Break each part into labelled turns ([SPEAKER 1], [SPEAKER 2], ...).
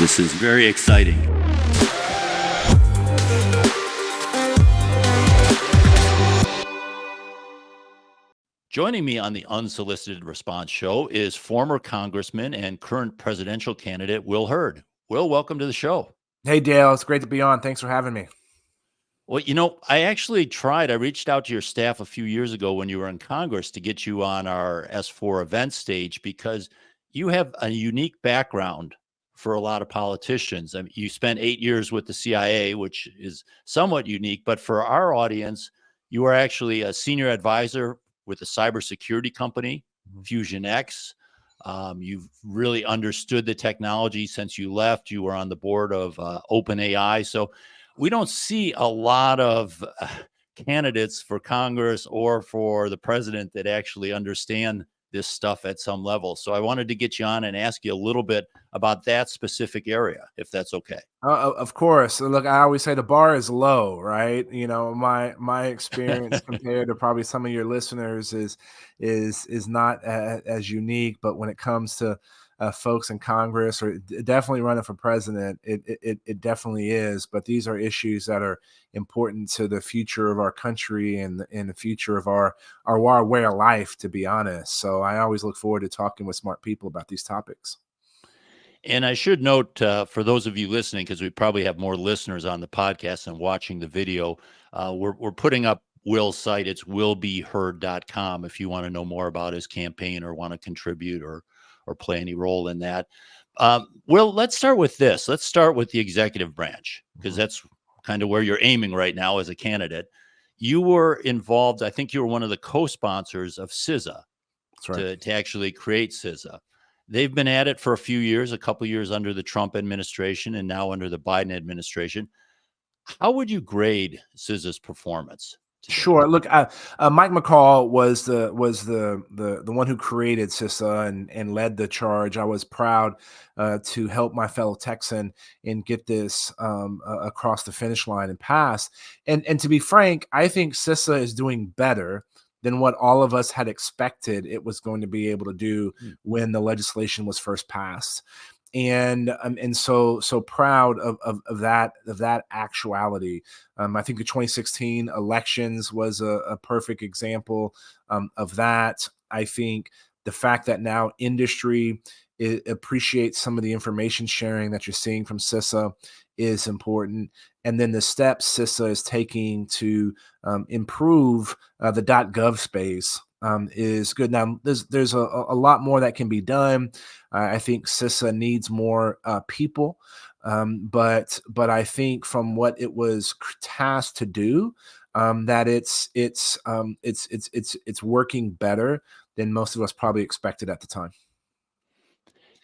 [SPEAKER 1] This is very exciting. Joining me on the Unsolicited Response show is former Congressman and current presidential candidate Will Hurd. Will, welcome to the show.
[SPEAKER 2] Hey, Dale. It's great to be on. Thanks for having me.
[SPEAKER 1] Well, I reached out to your staff a few years ago when you were in Congress to get you on our S4 event stage because you have a unique background for a lot of politicians. I mean, you spent 8 years with the CIA, which is somewhat unique, but for our audience, you are actually a senior advisor with a cybersecurity company, FusionX. You've really understood the technology since you left. You were on the board of OpenAI. So we don't see a lot of candidates for Congress or for the president that actually understand this stuff at some level. So I wanted to get you on and ask you a little bit about that specific area, if that's okay.
[SPEAKER 2] Of course. Look, I always say the bar is low, right? My experience compared to probably some of your listeners is not as unique. But when it comes to folks in Congress or definitely running for president, it definitely is. But these are issues that are important to the future of our country and the future of our way of life, to be honest. So I always look forward to talking with smart people about these topics.
[SPEAKER 1] And I should note for those of you listening, because we probably have more listeners on the podcast than watching the video, we're putting up Will's site. It's willbehurd.com if you want to know more about his campaign or want to contribute or play any role in that. Will, let's start with this. Let's start with the executive branch, because that's kind of where you're aiming right now as a candidate. You were involved, I think you were one of the co-sponsors of CISA.
[SPEAKER 2] That's right.
[SPEAKER 1] to actually create CISA. They've been at it for a few years, a couple of years under the Trump administration and now under the Biden administration. How would you grade CISA's performance today?
[SPEAKER 2] Sure. Look, Mike McCall was the one who created CISA and led the charge. I was proud to help my fellow Texan and get this across the finish line and pass. And to be frank, I think CISA is doing better than what all of us had expected it was going to be able to do when the legislation was first passed. And so proud of that actuality. I think the 2016 elections was a perfect example of that. I think the fact that now industry appreciates some of the information sharing that you're seeing from CISA is important. And then the steps CISA is taking to improve the .gov space is good. Now, there's a lot more that can be done. I think CISA needs more people, but I think from what it was tasked to do, that it's working better than most of us probably expected at the time.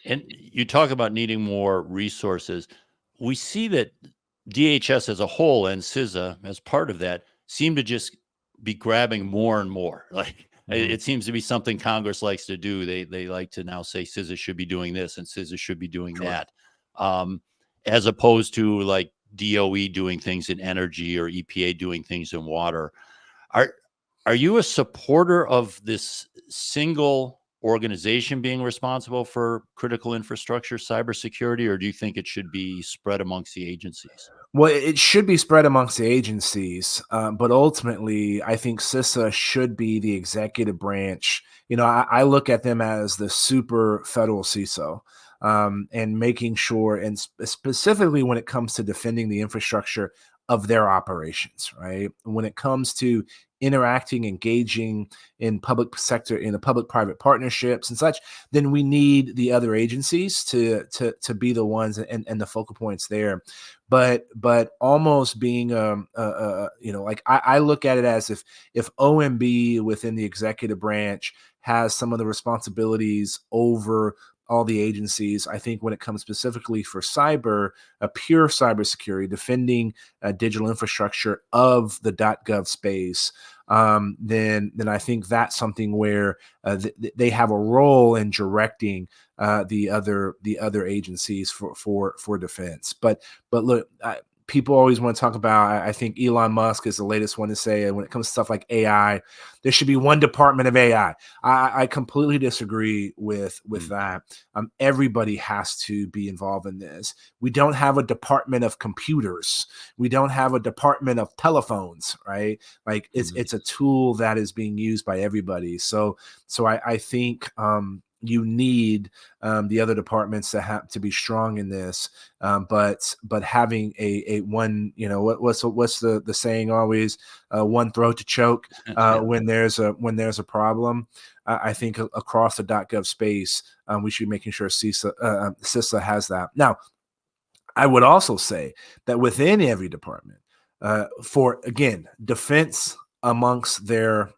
[SPEAKER 1] And you talk about needing more resources. We see that DHS as a whole and CISA as part of that seem to just be grabbing more and more. Like it seems to be something Congress likes to do. They like to now say CISA should be doing this and CISA should be doing that, as opposed to like DOE doing things in energy or EPA doing things in water. Are you a supporter of this single organization being responsible for critical infrastructure, cybersecurity, or do you think it should be spread amongst the agencies?
[SPEAKER 2] Well, it should be spread amongst the agencies, but ultimately, I think CISA should be the executive branch. I look at them as the super federal CISO, and making sure, and specifically when it comes to defending the infrastructure of their operations, right? When it comes to interacting, engaging in public sector, in the public-private partnerships and such, then we need the other agencies to be the ones and the focal points there. But almost being like I look at it as if OMB within the executive branch has some of the responsibilities over all the agencies. I think when it comes specifically for cyber, pure cybersecurity, defending digital infrastructure of the .gov space, then I think that's something where they have a role in directing the other agencies for defense. But look, people always want to talk about, I think Elon Musk is the latest one to say, and when it comes to stuff like AI, there should be one department of AI. I completely disagree with that. Everybody has to be involved in this. We don't have a department of computers. We don't have a department of telephones, right? Like it's a tool that is being used by everybody. So I think you need the other departments to have to be strong in this. But having a one, what's the saying always, one throat to choke when there's a problem. I think across the .gov space, we should be making sure CISA has that. Now, I would also say that within every department, for again defense amongst their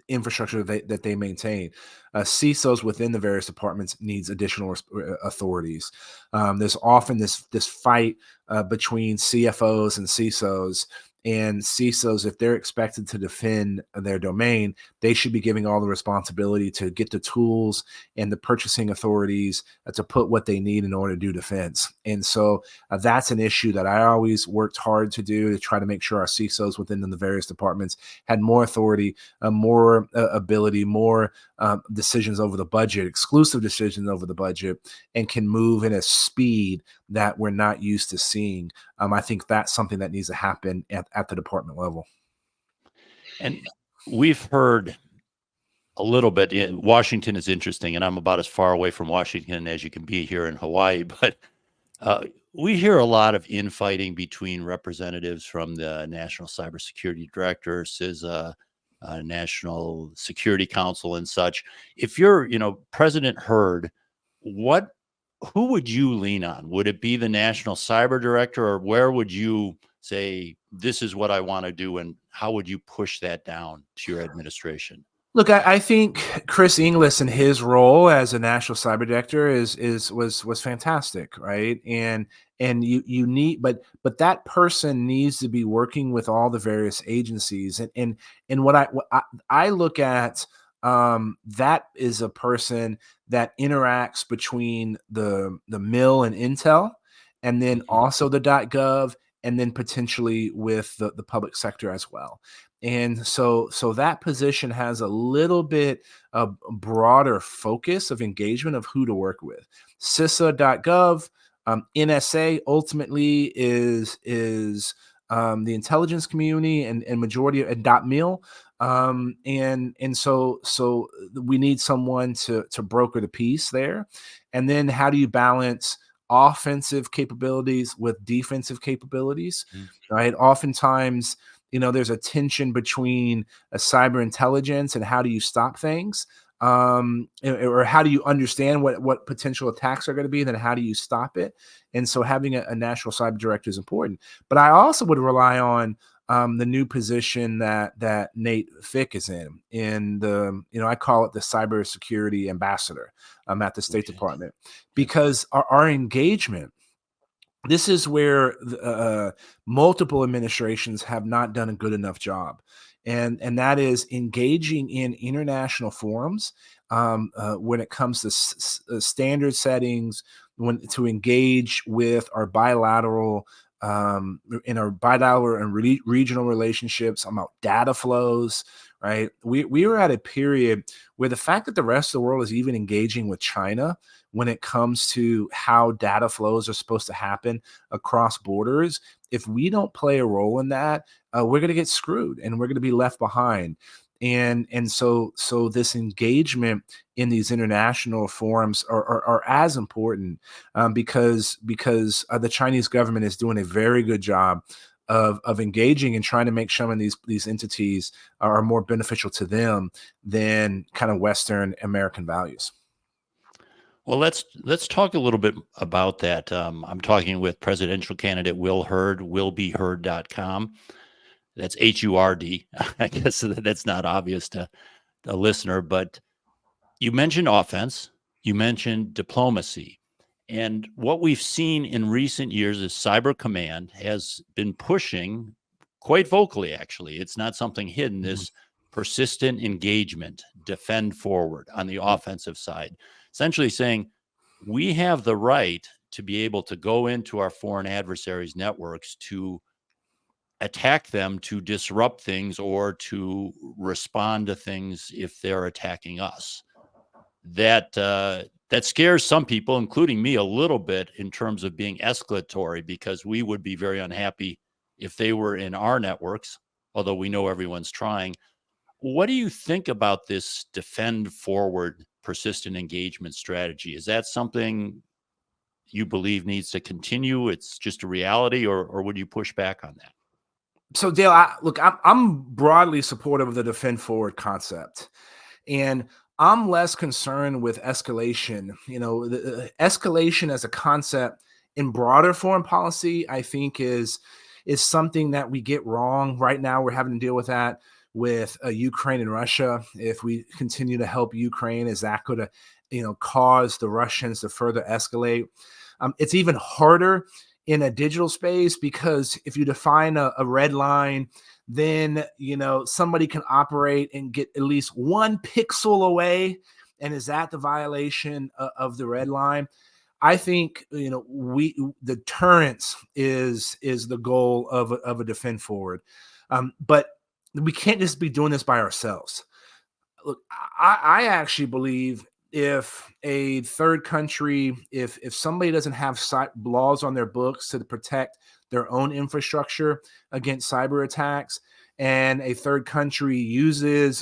[SPEAKER 2] infrastructure that they maintain, CISOs within the various departments needs additional authorities. There's often this fight between CFOs and CISOs. And CISOs, if they're expected to defend their domain, they should be giving all the responsibility to get the tools and the purchasing authorities to put what they need in order to do defense. And so that's an issue that I always worked hard to do, to try to make sure our CISOs within the various departments had more authority, more ability, more decisions over the budget, exclusive decisions over the budget, and can move in a speed that we're not used to seeing. I think that's something that needs to happen at the department level.
[SPEAKER 1] And we've heard a little bit. Washington is interesting, and I'm about as far away from Washington as you can be here in Hawaii. But we hear a lot of infighting between representatives from the National Cybersecurity Director, CISA, National Security Council, and such. If you're, President Hurd, who would you lean on? Would it be the National Cyber Director, or where would you say, this is what I want to do, and how would you push that down to your administration?
[SPEAKER 2] Look, I think Chris Inglis and his role as a national cyber director was fantastic, right? And you need, but that person needs to be working with all the various agencies, and what I look at, that is a person that interacts between the mill and Intel, and then also the .gov, and then potentially with the public sector as well. And so that position has a little bit of broader focus of engagement of who to work with. CISA.gov, NSA ultimately is the intelligence community and majority of .mil. And so we need someone to broker the peace there. And then how do you balance offensive capabilities with defensive capabilities, right? Oftentimes, there's a tension between a cyber intelligence and how do you stop things, or how do you understand what potential attacks are going to be, and then how do you stop it? And so having a national cyber director is important. But I also would rely on the new position that Nate Fick is in the, I call it the cybersecurity ambassador at the State Department, because our engagement, this is where multiple administrations have not done a good enough job. And that is engaging in international forums when it comes to standard settings, to engage with our bilateral in our bilateral and regional relationships about data flows, right? We are at a period where the fact that the rest of the world is even engaging with China when it comes to how data flows are supposed to happen across borders, if we don't play a role in that, we're going to get screwed and we're going to be left behind. And so this engagement in these international forums are as important, because the Chinese government is doing a very good job of engaging and trying to make sure these entities are more beneficial to them than kind of Western American values.
[SPEAKER 1] Well, let's talk a little bit about that. I'm talking with presidential candidate Will Hurd, willbehurd.com. That's HURD. I guess that's not obvious to a listener, but you mentioned offense, you mentioned diplomacy. And what we've seen in recent years is Cyber Command has been pushing quite vocally, actually. It's not something hidden, this persistent engagement, defend forward on the offensive side, essentially saying we have the right to be able to go into our foreign adversaries' networks to attack them, to disrupt things, or to respond to things if they're attacking us. That scares some people, including me, a little bit in terms of being escalatory, because we would be very unhappy if they were in our networks, although we know everyone's trying. What do you think about this defend forward persistent engagement strategy? Is that something you believe needs to continue? It's just a reality, or would you push back on that?
[SPEAKER 2] So Dale, I'm broadly supportive of the defend forward concept, and I'm less concerned with escalation. The escalation as a concept in broader foreign policy, I think is something that we get wrong right now. We're having to deal with that with Ukraine and Russia. If we continue to help Ukraine, is that going to, cause the Russians to further escalate? It's even harder in a digital space, because if you define a red line, then somebody can operate and get at least 1 pixel away, and is that the violation of the red line? I think we deterrence is the goal of a defend forward, but we can't just be doing this by ourselves. Look, I actually believe if a third country, if somebody doesn't have laws on their books to protect their own infrastructure against cyber attacks, and a third country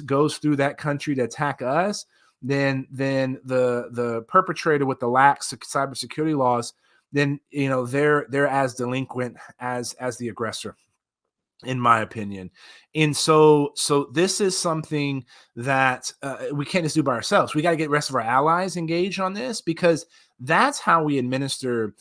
[SPEAKER 2] goes through that country to attack us, then the perpetrator with the lax cybersecurity laws, then they're as delinquent as the aggressor, in my opinion. And so this is something that we can't just do by ourselves. We got to get the rest of our allies engaged on this, because that's how we administer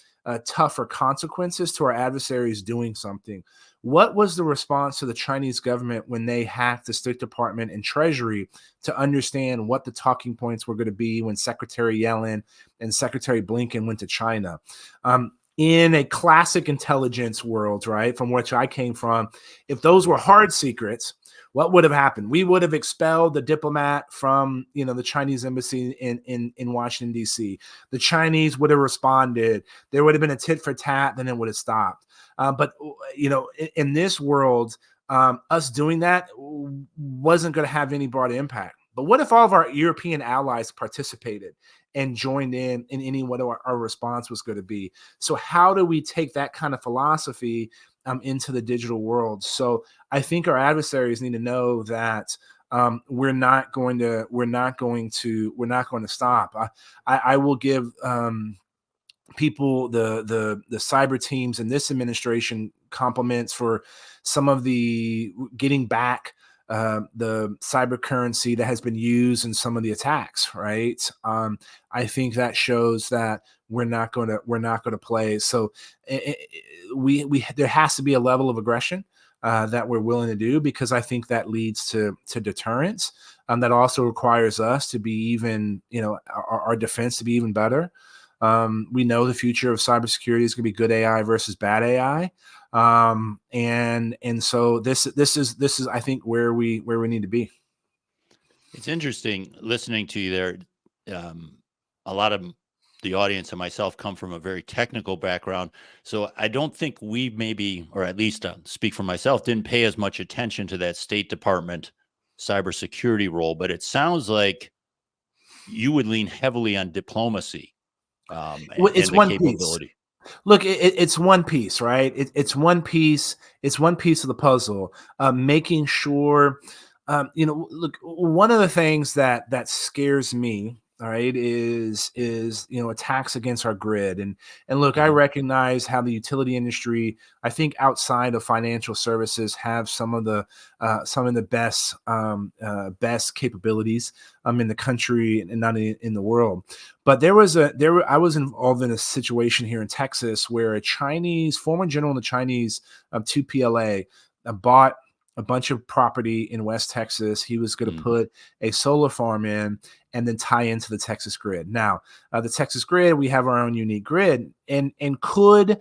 [SPEAKER 2] tougher consequences to our adversaries doing something. What was the response to the Chinese government when they hacked the State Department and Treasury to understand what the talking points were going to be when Secretary Yellen and Secretary Blinken went to China? In a classic intelligence world, right, from which I came from, if those were hard secrets, what would have happened? We would have expelled the diplomat from, the Chinese embassy in Washington, D.C. The Chinese would have responded. There would have been a tit for tat, then it would have stopped. But in this world, us doing that wasn't going to have any broad impact. But what if all of our European allies participated and joined in any what our response was going to be? So how do we take that kind of philosophy into the digital world? So I think our adversaries need to know that we're not going to stop. I will give people, the cyber teams in this administration, compliments for some of the getting back the cyber currency that has been used in some of the attacks, right? I think that shows that we're not going to play. So there has to be a level of aggression that we're willing to do, because I think that leads to deterrence. That also requires us to be even, our defense to be even better. We know the future of cybersecurity is going to be good AI versus bad AI. And so this is I think where we need to be.
[SPEAKER 1] It's interesting listening to you there. A lot of the audience and myself come from a very technical background, so I don't think we maybe, or at least speak for myself, didn't pay as much attention to that State Department cybersecurity role. But it sounds like you would lean heavily on diplomacy and
[SPEAKER 2] It's
[SPEAKER 1] the
[SPEAKER 2] one
[SPEAKER 1] capability.
[SPEAKER 2] piece. Look, it's one piece, right? It's one piece. It's one piece of the puzzle. Making sure, look, one of the things that scares me, all right, is attacks against our grid. And look, I
[SPEAKER 1] Mhm.
[SPEAKER 2] recognize how the utility industry, I think outside of financial services, have some of the best capabilities in the country and not in the world. But I was involved in a situation here in Texas where a former general in the Chinese 2PLA bought a bunch of property in West Texas. He was going to
[SPEAKER 1] Mm.
[SPEAKER 2] put a solar farm in and then tie into the Texas grid. Now, the Texas grid, we have our own unique grid, and could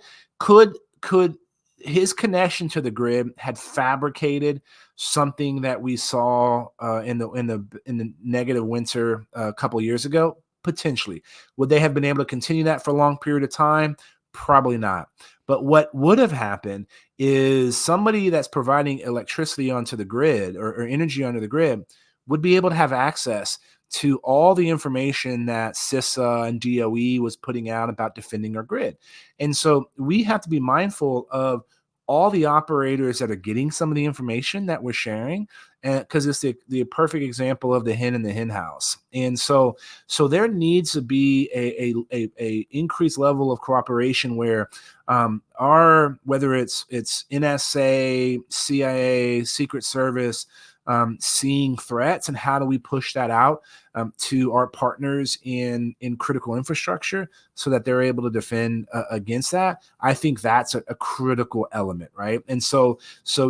[SPEAKER 2] his connection to the grid had fabricated something that we saw in the negative winter a couple years ago? Potentially. Would they have been able to continue that for a long period of time? Probably not. But what would have happened is somebody that's providing electricity onto the grid, or energy onto the grid, would be able to have access to all the information that CISA and DOE was putting out about defending our grid. And so we have to be mindful of all the operators that are getting some of the information that we're sharing, because it's the perfect example of the hen in the hen house. And so there needs to be a increased level of cooperation where our, whether it's NSA, CIA, Secret Service, seeing threats, and how do we push that out to our partners in critical infrastructure so that they're able to defend against that. I think that's a critical element, right? And so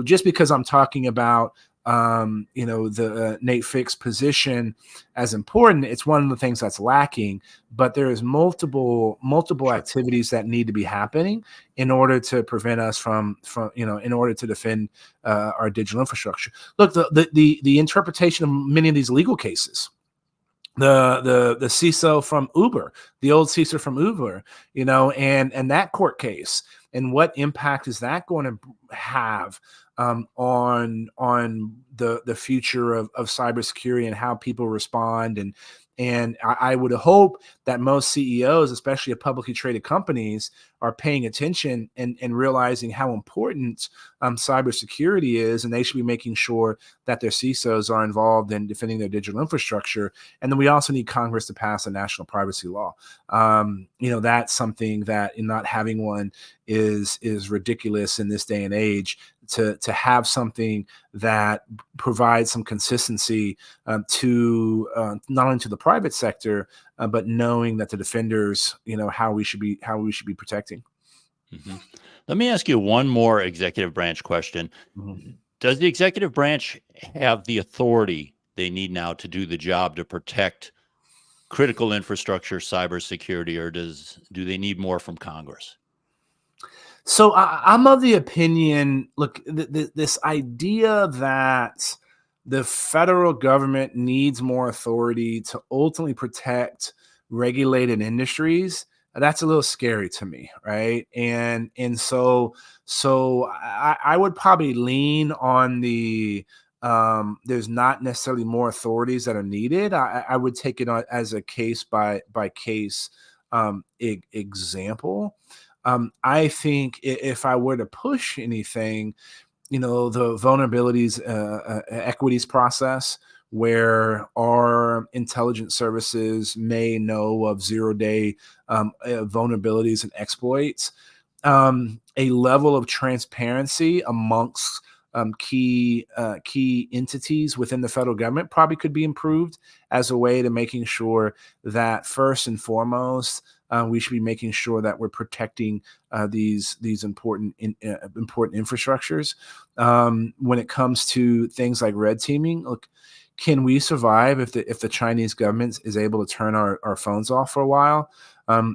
[SPEAKER 2] just because I'm talking about the Nate Fick's position as important, it's one of the things that's lacking. But there is multiple
[SPEAKER 1] Sure.
[SPEAKER 2] activities that need to be happening in order to prevent us from in order to defend our digital infrastructure. Look, the interpretation of many of these legal cases, the CISO from Uber, the old CISO from Uber, and that court case, and what impact is that going to have on the future of cybersecurity and how people respond. And I would hope that most CEOs, especially of publicly traded companies, are paying attention and realizing how important cybersecurity is, and they should be making sure that their CISOs are involved in defending their digital infrastructure. And then we also need Congress to pass a national privacy law. That's something that, in not having one, is ridiculous in this day and age. To have something that provides some consistency to not only to the private sector, but knowing that the defenders, how we should be protecting.
[SPEAKER 1] Mm-hmm. Let me ask you one more executive branch question.
[SPEAKER 2] Mm-hmm.
[SPEAKER 1] Does the executive branch have the authority they need now to do the job to protect critical infrastructure, cybersecurity, or do they need more from Congress?
[SPEAKER 2] So I'm of the opinion, look, this idea that the federal government needs more authority to ultimately protect regulated industries, that's a little scary to me, right? And so I would probably lean on there's not necessarily more authorities that are needed. I would take it on as a case by case example. I think if I were to push anything, the vulnerabilities, equities process, where our intelligence services may know of 0-day vulnerabilities and exploits, a level of transparency amongst key entities within the federal government probably could be improved as a way to making sure that, first and foremost, we should be making sure that we're protecting these important infrastructures. When it comes to things like red teaming, look, can we survive if the Chinese government is able to turn our phones off for a while?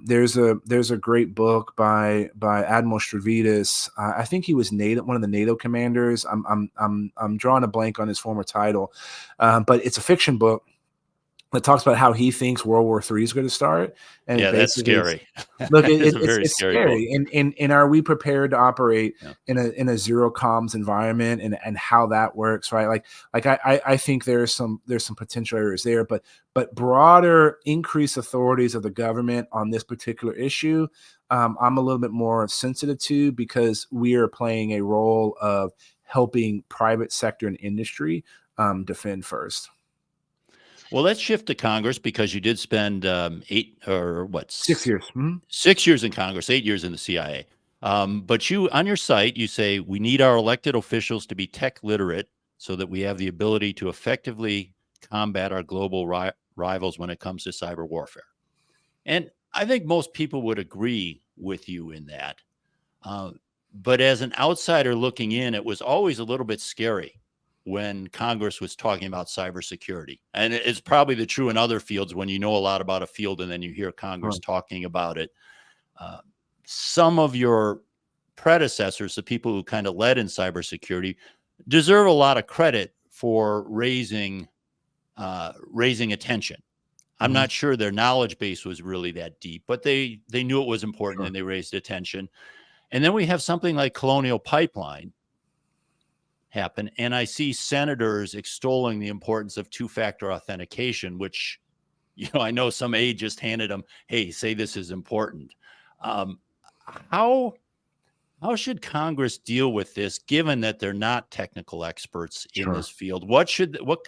[SPEAKER 2] There's a great book by Admiral Stavridis. I think he was one of the NATO commanders. I'm drawing a blank on his former title, but it's a fiction book that talks about how he thinks World War III is going to start. And
[SPEAKER 1] Yeah,
[SPEAKER 2] it
[SPEAKER 1] that's
[SPEAKER 2] basically
[SPEAKER 1] scary.
[SPEAKER 2] look,
[SPEAKER 1] It's a very
[SPEAKER 2] it's
[SPEAKER 1] scary book.
[SPEAKER 2] scary. And are we prepared to operate
[SPEAKER 1] Yeah.
[SPEAKER 2] in a zero comms environment, and how that works, right? Like I think there's some potential areas there, but broader increased authorities of the government on this particular issue, I'm a little bit more sensitive to, because we are playing a role of helping private sector and industry defend first.
[SPEAKER 1] Well, let's shift to Congress, because you did spend
[SPEAKER 2] 6 years. Mhm.
[SPEAKER 1] 6 years in Congress, 8 years in the CIA. But you, on your site, you say we need our elected officials to be tech literate so that we have the ability to effectively combat our global rivals when it comes to cyber warfare. And I think most people would agree with you in that. Uh, but as an outsider looking in, it was always a little bit scary when Congress was talking about cybersecurity. And it's probably the true in other fields when you know a lot about a field and then you hear Congress
[SPEAKER 2] Right.
[SPEAKER 1] talking about it. Uh, some of your predecessors, the people who kind of led in cybersecurity, deserve a lot of credit for raising attention I'm not sure their knowledge base was really that deep, but they knew it was important
[SPEAKER 2] Sure.
[SPEAKER 1] and they raised attention. And then we have something like Colonial Pipeline happen, and I see senators extolling the importance of two-factor authentication, which, I know some aide just handed them, hey, say this is important. Um, how how should Congress deal with this, given that they're not technical experts in
[SPEAKER 2] Sure.
[SPEAKER 1] this field? What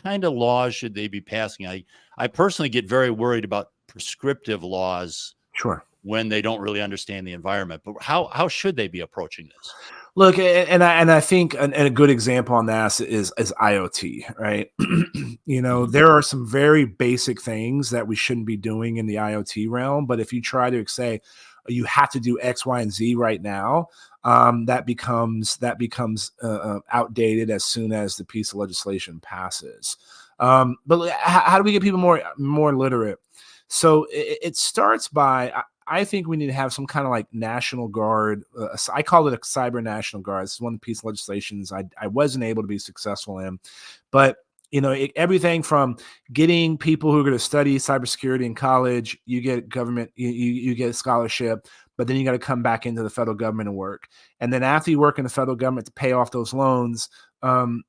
[SPEAKER 1] kind of laws should they be passing? I personally get very worried about prescriptive laws
[SPEAKER 2] Sure.
[SPEAKER 1] when they don't really understand the environment. But how should they be approaching this?
[SPEAKER 2] Look, and I think a good example on that is IoT, right?
[SPEAKER 1] Mhm.
[SPEAKER 2] There are some very basic things that we shouldn't be doing in the IoT realm, but if you try to say you have to do X, Y, and Z right now, that becomes outdated as soon as the piece of legislation passes. But how do we get people more literate? So it starts by I think we need to have some kind of like National Guard. I call it a cyber National Guard. This is one of the piece of legislations I wasn't able to be successful in, but everything from getting people who are going to study cybersecurity in college, you get government, you get a scholarship, but then you got to come back into the federal government and work. And then after you work in the federal government to pay off those loans, whoever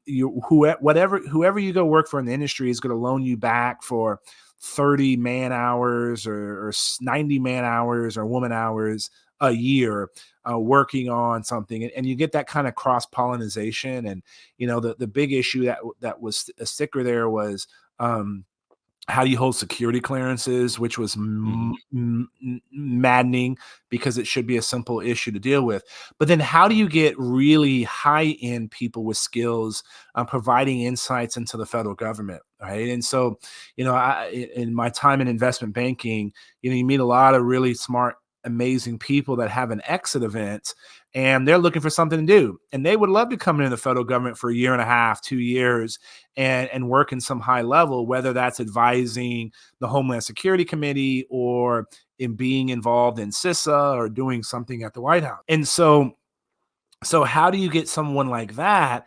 [SPEAKER 2] you go work for in the industry is going to loan you back for 30 man hours or 90 man hours or woman hours a year working on something, and you get that kind of cross pollination. And the big issue that was a sticker there was how do you hold security clearances, which was
[SPEAKER 1] Mhm.
[SPEAKER 2] maddening because it should be a simple issue to deal with. But then how do you get really high end people with skills providing insights into the federal government, right? And so, in my time in investment banking, you meet a lot of really smart, amazing people that have an exit event and they're looking for something to do. And they would love to come into the federal government for a year and a half, 2 years, and work in some high level, whether that's advising the Homeland Security Committee or in being involved in CISA or doing something at the White House. And so how do you get someone like that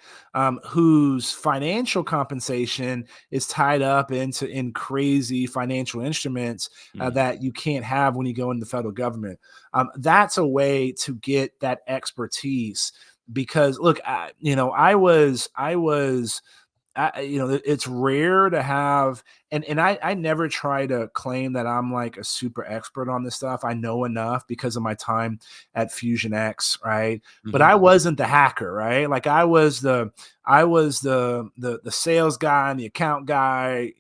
[SPEAKER 2] whose financial compensation is tied up in crazy financial instruments
[SPEAKER 1] Mhm.
[SPEAKER 2] that you can't have when you go in the federal government? That's a way to get that expertise because look, it's rare to have, and I never try to claim that I'm like a super expert on this stuff. I know enough because of my time at FusionX, right? But
[SPEAKER 1] Mhm.
[SPEAKER 2] I wasn't the hacker, right? Like I was the sales guy and the account guy.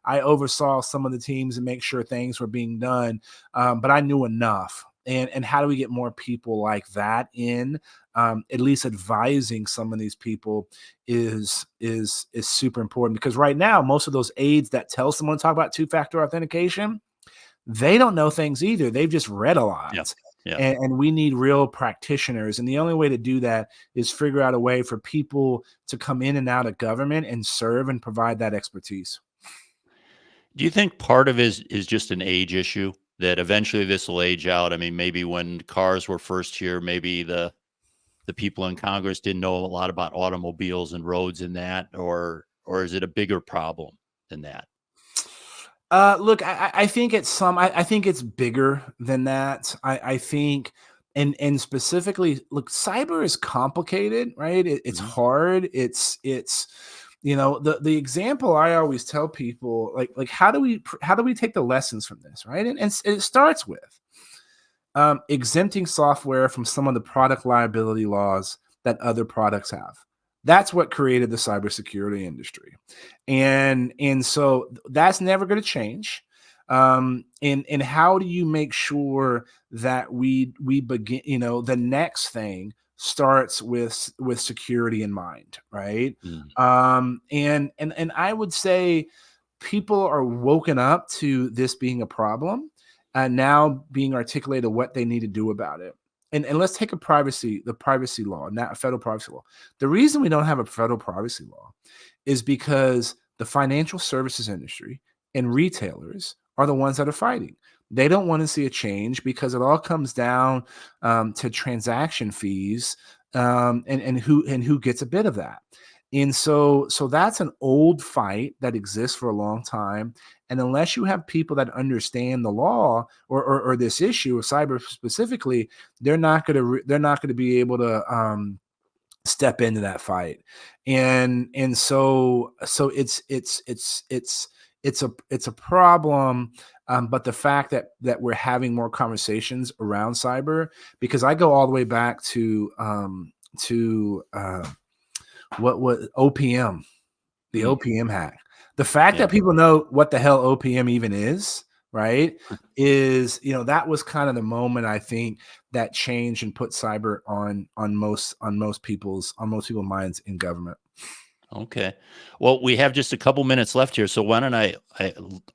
[SPEAKER 2] I oversaw some of the teams and make sure things were being done. But I knew enough. And how do we get more people like that in? At least advising some of these people is super important because right now most of those aides that tell someone to talk about two-factor authentication, they don't know things either. They've just read a
[SPEAKER 1] Yeah.
[SPEAKER 2] lot.
[SPEAKER 1] Yeah.
[SPEAKER 2] And we need real practitioners. And the only way to do that is figure out a way for people to come in and out of government and serve and provide that expertise.
[SPEAKER 1] Do you think part of it is just an age issue that eventually this will age out? I mean, maybe when cars were first here, maybe the people in Congress didn't know a lot about automobiles and roads and that, or is it a bigger problem than that?
[SPEAKER 2] Look, I think I think it's bigger than that. I think, and specifically, look, cyber is complicated, right? It's
[SPEAKER 1] Mhm.
[SPEAKER 2] hard. It's the example I always tell people, like how do we take the lessons from this, right? And it starts with exempting software from some of the product liability laws that other products have. That's what created the cybersecurity industry, and so that's never going to change. And how do you make sure that we begin? The next thing starts with security in mind, right?
[SPEAKER 1] Mm.
[SPEAKER 2] And I would say people are woken up to this being a problem and now being articulated what they need to do about it. And let's take the privacy law, not a federal privacy law. The reason we don't have a federal privacy law is because the financial services industry and retailers are the ones that are fighting. They don't want to see a change because it all comes down to transaction fees and who gets a bit of that. And so that's an old fight that exists for a long time. And unless you have people that understand the law or this issue of cyber specifically, they're not going to be able to step into that fight. And so it's a problem. But the fact that we're having more conversations around cyber, because I go all the way back to what OPM, the
[SPEAKER 1] Mm,
[SPEAKER 2] OPM hack. The fact
[SPEAKER 1] yeah.
[SPEAKER 2] that people know what the hell OPM even is, right? Is, that was kind of the moment I think that changed and put cyber on most people's minds in government.
[SPEAKER 1] Okay. Well, we have just a couple minutes left here, so why don't I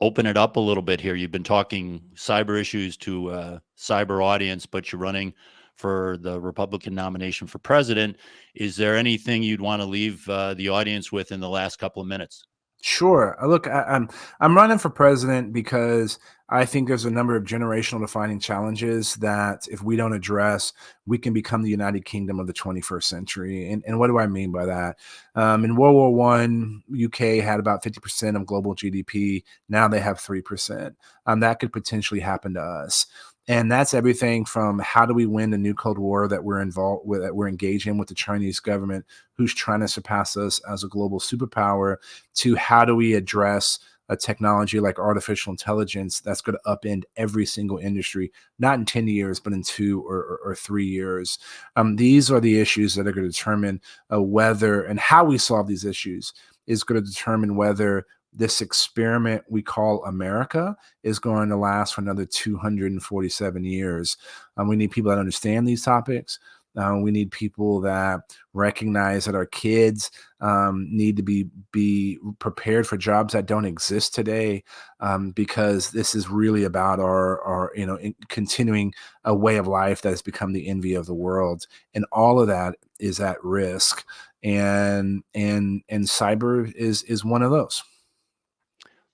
[SPEAKER 1] open it up a little bit here? You've been talking cyber issues to a cyber audience, but you're running for the Republican nomination for president. Is there anything you'd want to leave the audience with in the last couple of minutes?
[SPEAKER 2] Sure. Look, I'm running for president because I think there's a number of generational defining challenges that if we don't address, we can become the United Kingdom of the 21st century. And what do I mean by that? In World War One, UK had about 50% of global GDP. Now they have 3%. That could potentially happen to us. And that's everything from how do we win the new Cold War that we're involved with, that we're engaged in with the Chinese government, who's trying to surpass us as a global superpower, to how do we address a technology like artificial intelligence that's going to upend every single industry, not in 10 years, but in 2 or 3 years. These are the issues that are going to determine whether and how we solve these issues is going to determine whether this experiment we call America is going to last for another 247 years. We need people that understand these topics. We need people that recognize that our kids need to be prepared for jobs that don't exist today, because this is really about our continuing a way of life that has become the envy of the world, and all of that is at risk. And cyber is one of those.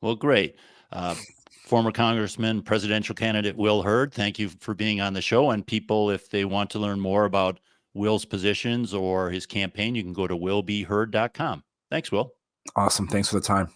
[SPEAKER 1] Well, great. Uh, Former Congressman, presidential candidate Will Hurd, thank you for being on the show. And people, if they want to learn more about Will's positions or his campaign, you can go to willbehurd.com. Thanks, Will.
[SPEAKER 2] Awesome. Thanks for the time.